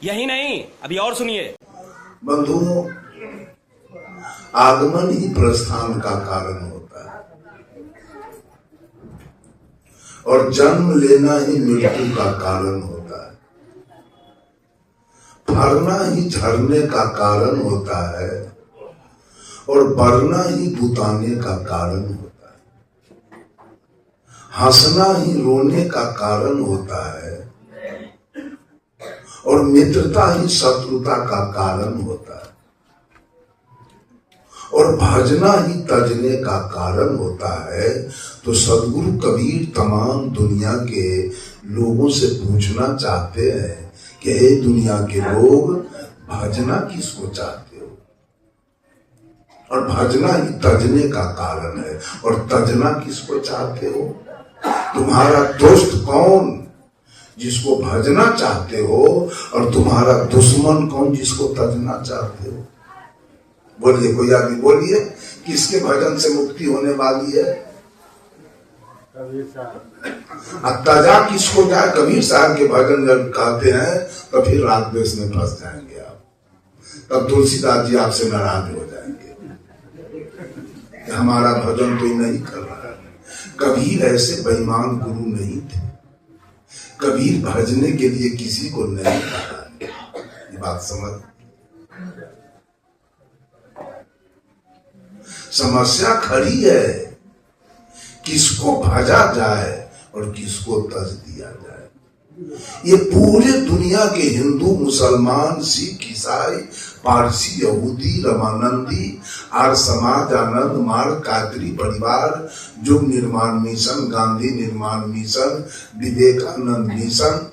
यही नहीं, अभी और सुनिए। बंधुओं, आगमन ही प्रस्थान का कारण होता है और जन्म लेना ही मृत्यु का कारण होता है। फरना ही झरने का कारण होता है और बढ़ना ही बुताने का कारण होता है। हंसना ही रोने का कारण होता है और मित्रता ही शत्रुता का कारण होता है और भजना ही तजने का कारण होता है। तो सदगुरु कबीर तमाम दुनिया के लोगों से पूछना चाहते हैं कि हे दुनिया के लोग, भजना किसको चाहते हो? और भजना ही तजने का कारण है। और तजना किसको चाहते हो? तुम्हारा दोस्त कौन जिसको भजना चाहते हो और तुम्हारा दुश्मन कौन जिसको तजना चाहते हो? बोलिए, कोई आदमी बोलिए, किसके भजन से मुक्ति होने वाली है? तजा किसको जाए? कबीर साहब के भजन जब गाते हैं तो फिर राग द्वेष में फंस जाएंगे आप। तब तुलसीदास जी आपसे नाराज हो जाएंगे, हमारा भजन तो नहीं कर रहा है। कबीर ऐसे बेईमान गुरु नहीं थे। कबीर भजने के लिए किसी को नहीं कहा। ये बात समझ। समस्या खड़ी है, किसको भजा जाए और किसको तज दिया जाए। ये पूरे दुनिया के हिंदू, मुसलमान, सिख, ईसाई, पारसी, यहूदी, रमानंदी, आर्य समाज, आनंद मार्ग, कादरी परिवार, युग निर्माण मिशन, गांधी निर्माण मिशन, विवेकानंद मिशन,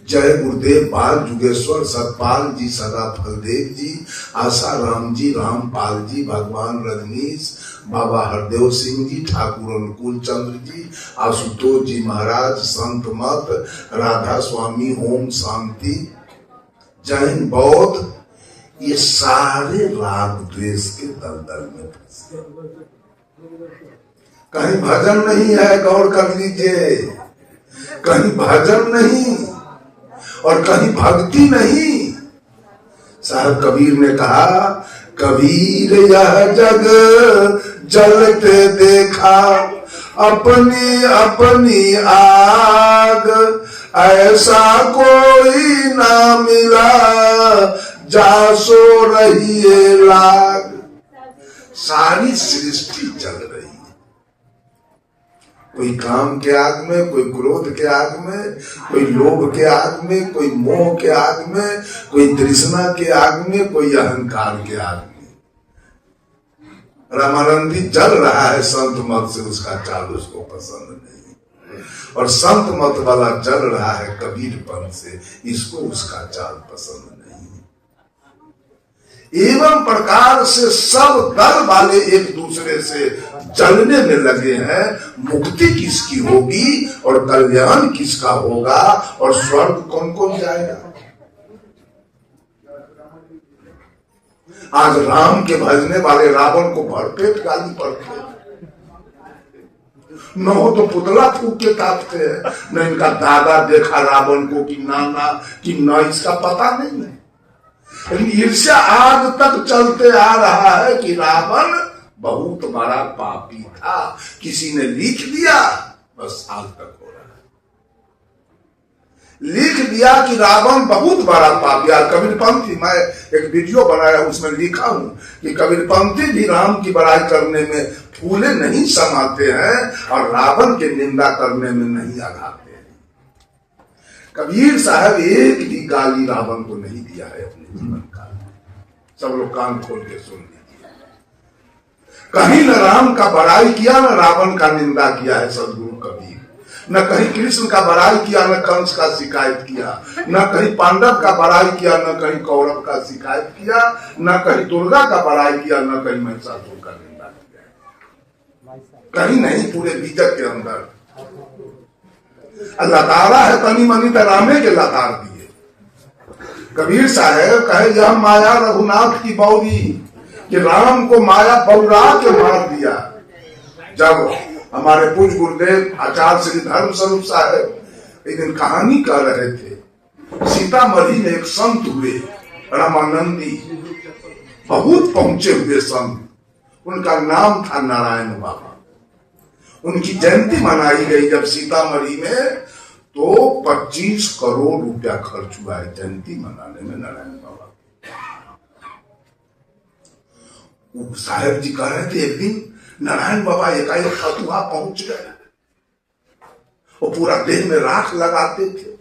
जय गुरुदेव, बाल जुगेश्वर, सतपाल जी, सदा फलदेव जी, आशा राम जी, रामपाल जी, भगवान रजनीश, बाबा हरदेव सिंह जी, ठाकुर अनुकूल चंद्र जी, आशुतोष जी महाराज, संत मत, राधा स्वामी, ओम शांति, जैन, बौद्ध, ये सारे राग द्वेष के दलदल में फंसे। कहीं भजन नहीं है, गौर कर लीजिए। कहीं भजन नहीं और कहीं भक्ति नहीं। साहब कबीर ने कहा, कबीर यह जग जलते देखा, अपनी अपनी आग, ऐसा कोई ना मिला, जा सो रही है लाग। सारी सृष्टि जल रही है, कोई काम के आग में, कोई क्रोध के आग में, कोई लोभ के आग में, कोई मोह के आग में, कोई तृष्णा के आग में, कोई अहंकार के आग में। रामानंदी जल रहा है संत मत से, उसका चाल उसको पसंद नहीं। और संत मत वाला जल रहा है कबीरपन से, इसको उसका चाल पसंद नहीं। एवं प्रकार से सब दल वाले एक दूसरे से जलने में लगे हैं। मुक्ति किसकी होगी और कल्याण किसका होगा और स्वर्ग कौन कौन जाएगा? आज राम के भजने वाले रावण को भरपेट गाली पड़ते हैं। न हो तो पुतला फूक के तापते हैं। न इनका दादा देखा रावण को कि नाना कि न, इसका पता नहीं है। लेकिन ईर्ष्या आज तक चलते आ रहा है कि रावण बहुत बड़ा पापी था, किसी ने लिख दिया, बस आज तक हो रहा है। लिख दिया कि रावण बहुत बड़ा पापी है। कबीरपंथी, मैं एक वीडियो बनाया, उसमें लिखा हूं कि कबीरपंथी भी राम की बड़ाई करने में फूले नहीं समाते हैं और रावण की निंदा करने में नहीं आघाते हैं। कबीर साहब एक भी गाली रावण को नहीं दिया है अपने जीवन काल में। सब लोग कान खोल के सुन लीजिए। कहीं न राम का बड़ाई किया, न रावण का निंदा किया है सदगुरु कबीर। न कहीं कृष्ण का बड़ाई किया, न कंस का शिकायत किया। न कहीं पांडव का बड़ाई किया, न कहीं कौरव का शिकायत किया। न कहीं दुर्गा का बड़ाई किया, न कहीं महिषासुर का निंदा किया। कहीं नहीं, पूरे बीजक के अंदर लतारा है, तनी मनी तो रामे के लतार दिए। कबीर साहब कहे, यह माया रघुनाथ की बौरी, कि राम को माया बौरा के मार दिया। जब हमारे पूज्य गुरुदेव आचार्य श्री धर्म स्वरूप साहब एक दिन कहानी कह रहे थे सीतामढ़ी में एक संत हुए रामानंदी, बहुत पहुंचे हुए संत, उनका नाम था नारायण बाबा। उनकी जयंती मनाई गई जब सीतामढ़ी में, तो 25 करोड़ रुपया खर्च हुआ है जयंती मनाने में नारायण बाबा। साहब जी कह रहे थे एक दिन नारायण बाबा एकाएक फतुहा पहुंच गए, वो पूरा देह में राख लगाते थे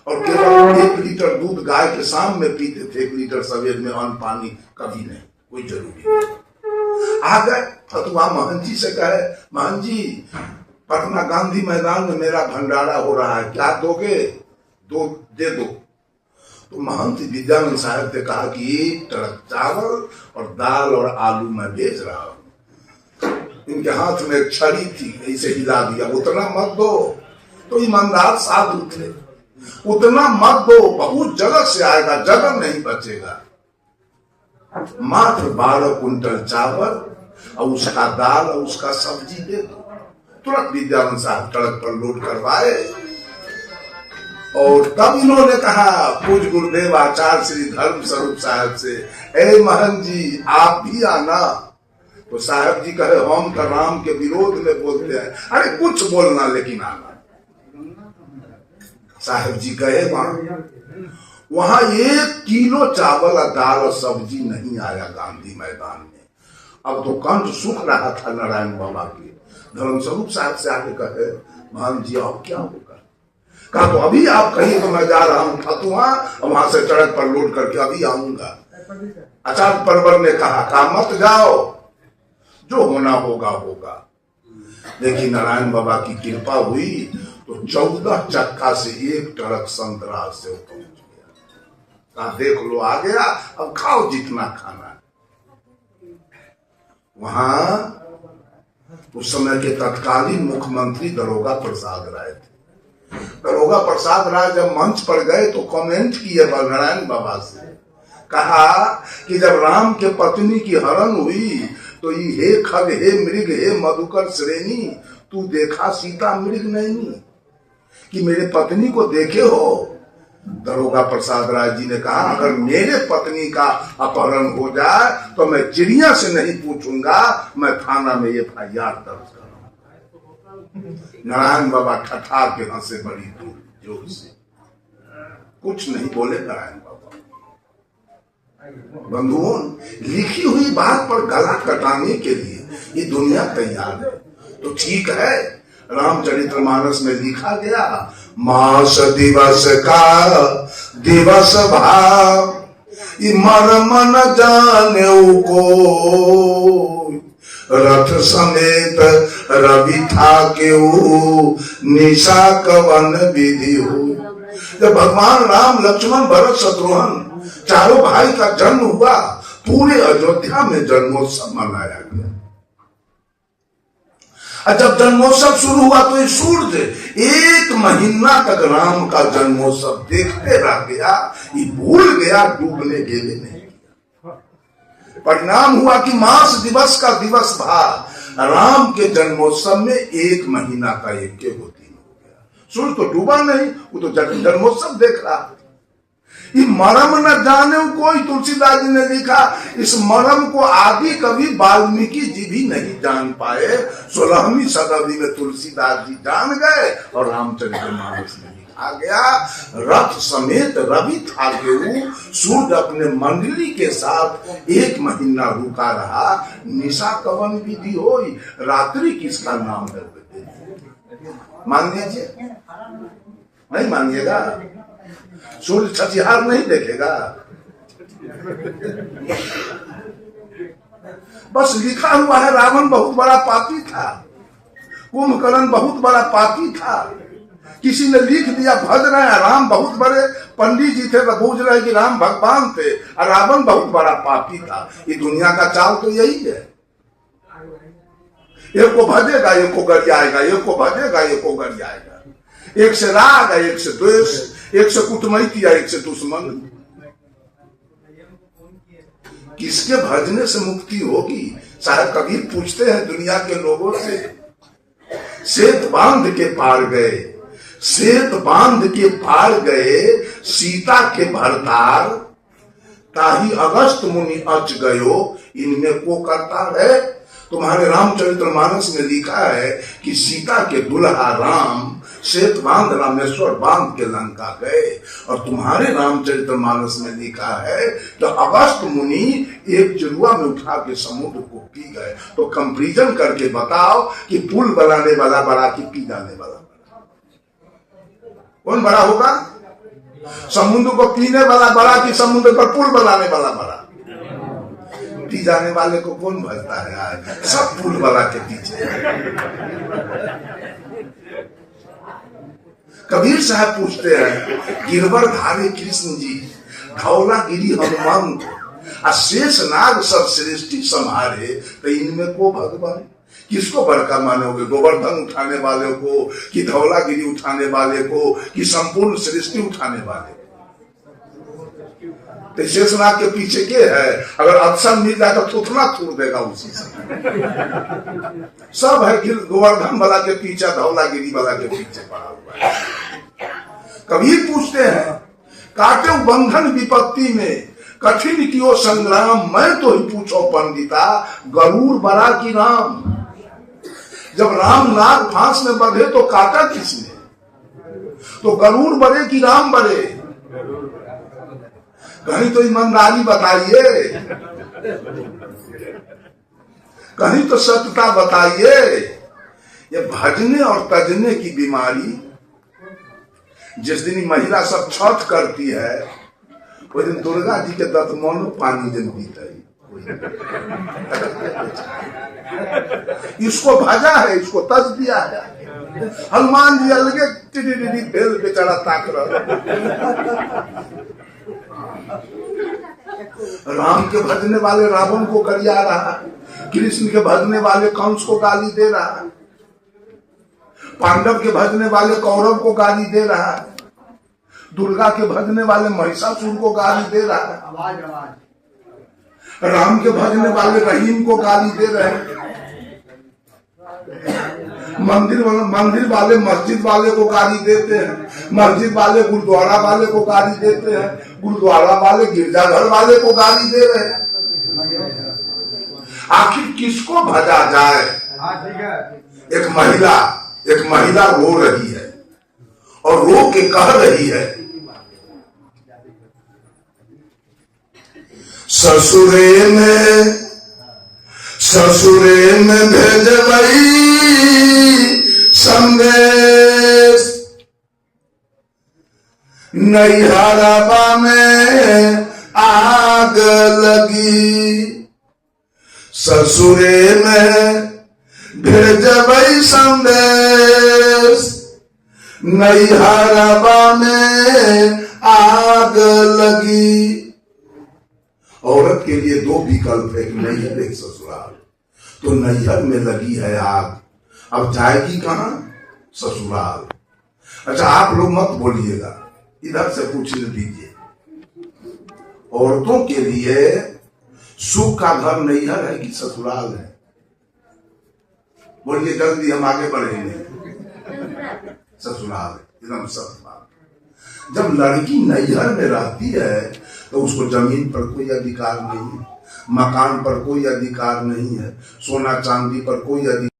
और केवल 1 लीटर दूध गाय के शाम में पीते थे, 1 लीटर सवेर में, अन्न पानी कभी नहीं, कोई जरूरी नहीं। आ गए फतुहा महंत जी से कहे, महंत जी पटना गांधी मैदान में मेरा भंडारा हो रहा है, क्या दोगे? दे दो। तो महंत विद्यानंद साहब ने कहा कि 1 ट्रक चावल और दाल और आलू मैं भेज रहा हूं। इनके हाथ में एक छड़ी थी, ऐसे हिला दिया, उतना मत दो। तो ईमानदार साधु थे, उतना मत दो, बहुत जगह से आएगा, जगह नहीं बचेगा। मात्र 12 कुंटल चावल और उसका दाल और उसका सब्जी दे दो। तुरंत विद्यानंद साहब ट्रक पर लोड करवाए और तब इन्होंने कहा पूज्य गुरुदेव आचार्य श्री धर्म स्वरूप साहब से, ए महंत जी आप भी आना। तो साहब जी कहे हम तो राम के विरोध में बोलते हैं। अरे कुछ बोलना लेकिन आना। साहब जी गए वहां 1 किलो चावल और दाल और सब्जी नहीं आया गांधी मैदान में। अब तो कंठ सूख रहा था नारायण बाबा के। धर्म स्वरूप साहब से आके कहे, महंत जी अब क्या होगा? कहा तो अभी आप कहीं तो मैं जा रहा हूं फतुहा, और वहां से ट्रक पर लोड करके अभी आऊंगा। आचार्य परवर ने कहा मत जाओ, जो होना होगा होगा। लेकिन नारायण बाबा की कृपा हुई तो 14 चक्का से 1 ट्रक संतरा से पहुंच गया। कहा देख लो आ गया, अब खाओ जितना खाना। वहां उस समय के तत्कालीन मुख्यमंत्री दरोगा प्रसाद राय थे। दरोगा प्रसाद राय जब मंच पर गए तो कमेंट किए नारायण बाबा से, कहा कि जब राम के पत्नी की हरण हुई तो हे खग हे मृग हे मधुकर श्रेणी, तू देखा सीता मृग नहीं कि मेरे पत्नी को देखे हो? दरोगा प्रसाद राय जी ने कहा अगर मेरे पत्नी का अपहरण हो जाए तो मैं चिड़िया से नहीं पूछूंगा, मैं थाना में FIR दर्ज करूंगा। नारायण बाबा ठठार के हंसे बड़ी जोर से, कुछ नहीं बोले नारायण बाबा। बंधुओं, लिखी हुई बात पर गला कटाने के लिए ये दुनिया तैयार है। तो ठीक है, रामचरितमानस में लिखा गया मास दिवस का दिवस भाव, मर्म न जाने को, रथ समेत रवि था के निशा कवन विधि हो। जब भगवान राम लक्ष्मण भरत शत्रुघ्न चारों भाई का जन्म हुआ, पूरे अयोध्या में जन्मोत्सव मनाया गया। और जब जन्मोत्सव शुरू हुआ तो ये सूर्य 1 महीना तक राम का जन्मोत्सव देखते रह गया, ये भूल गया, डूबने के लिए नहीं किया। परिणाम हुआ कि मास दिवस का दिवस भा, राम के जन्मोत्सव में 1 महीना का 1 दिन हो गया। सूर्य तो डूबा नहीं, वो तो जन्मोत्सव देख रहा। ये मर्म न जाने कोई, तुलसीदास जी ने लिखा, इस मर्म को आदि कभी वाल्मीकि जी भी नहीं जान पाए। 16वीं शताब्दी में तुलसीदास जी जान गए और रामचरितमानस में लिखा गया रथ समेत रवि था के सूर्य अपने मंडली के साथ 1 महीना रुका रहा, निशा कवन विधि होई, रात्रि किसका नाम है? मान लीजिए, नहीं मानिएगा, सूर्य छठिहार नहीं देखेगा। बस लिखा हुआ है रावण बहुत बड़ा पापी था, कुंभकर्ण बहुत बड़ा पापी था। किसी ने लिख दिया भज रहे हैं राम बहुत बड़े पंडित जी थे तो बूझ रहे कि राम भगवान थे, और रावण बहुत बड़ा पापी था। ये दुनिया का चाल तो यही है, एक को भजेगा एक को गरियाएगा, एक को भजेगा एक को गरियाएगा, एक से राग है एक से द्वेष, एक से कुटमैती है एक से दुश्मन। किसके भजने से मुक्ति होगी? शायद कबीर पूछते हैं दुनिया के लोगों से, सेत बांध के पार गए सेत बांध के पार गए सीता के भरतार, ताही अगस्त मुनि अच गयो इनमें को करता है। तुम्हारे रामचरितमानस में लिखा है कि सीता के दुल्हा राम सेत बांध रामेश्वर बांध के लंका गए, और तुम्हारे रामचरितमानस में लिखा है तो अगस्त मुनि एक चिड़ुआ में उठा के समुद्र को पी गए। तो कंपैरिजन करके बताओ कि पुल बनाने वाला बड़ा कि पी जाने वाला बड़ा, कौन बड़ा होगा? समुद्र को पीने वाला बड़ा कि समुद्र पर पुल बनाने वाला बड़ा? पी जाने वाले को कौन भजता है आज? सब पुल वाला के पीछे। कबीर साहब पूछते हैं, गिरवर धारे कृष्ण जी धौला गिरी हनुमान, शेष नाग सब सृष्टि संहारे, तो इनमें को भगवान? किसको बड़का मानोगे? गोवर्धन उठाने वाले को कि धौलागिरी उठाने वाले को कि संपूर्ण सृष्टि उठाने वाले को? तो शेषनाग के पीछे के है? अगर अवसर मिल जाए तो थुथना थूर देगा उसी से। सब है गोवर्धन वाला के पीछे, धौलागिरी वाला के पीछे पड़ा हुआ है। कबीर पूछते हैं, काटे बंधन विपत्ति में कठिन कियो संग्राम, मैं तो ही पूछो पंडिता गरुड़ बड़ा की राम। जब राम नाग फांस में बंधे तो काटा किसने? तो गरुड़ बड़े कि राम बड़े? कहीं तो ईमानदारी बताइए, कहीं तो सत्यता बताइए। ये भजने और तजने की बीमारी, जिस दिन महिला सब छठ करती है वो दिन दुर्गा जी के दतमनो पानी जन पीता है। इसको भजा है, इसको तज दिया है। हनुमान जी अलगे टिडी भेल बेचारा ताक रहा। राम के भजने वाले रावण को गरिया रहा, कृष्ण के भजने वाले कंस को गाली दे रहा, पांडव के भजने वाले कौरव को गाली दे रहा, दुर्गा के भजने वाले महिषासुर को गाली दे रहा, राम के भजने वाले रहीम को गाली दे रहे हैं, मंदिर वाले मस्जिद वाले को गाली देते हैं, मस्जिद वाले गुरुद्वारा वाले को गाली देते हैं, गुरुद्वारा वाले गिरजाघर वाले को गाली दे रहे हैं। आखिर किसको भजा जाए? एक महिला रो रही है और रो के कह रही है, ससुरे में भेजबई संदेश, नैहरबा में आग लगी। ससुरे में भेजबई संदेश, नैहरबा में आग लगी। औरत के लिए दो विकल्प है, एक नैहर एक ससुराल। तो नैहर में लगी है आग, अब जाएगी कहां? ससुराल। अच्छा आप लोग मत बोलिएगा, इधर से पूछने दीजिए, औरतों के लिए सुख का घर नैहर है कि ससुराल है? बोलिए जल्दी, हम आगे बढ़ेंगे। ससुराल है, एकदम सत्य बात। जब लड़की नैहर में रहती है तो उसको जमीन पर कोई अधिकार नहीं है, मकान पर कोई अधिकार नहीं है, सोना चांदी पर कोई अधिकार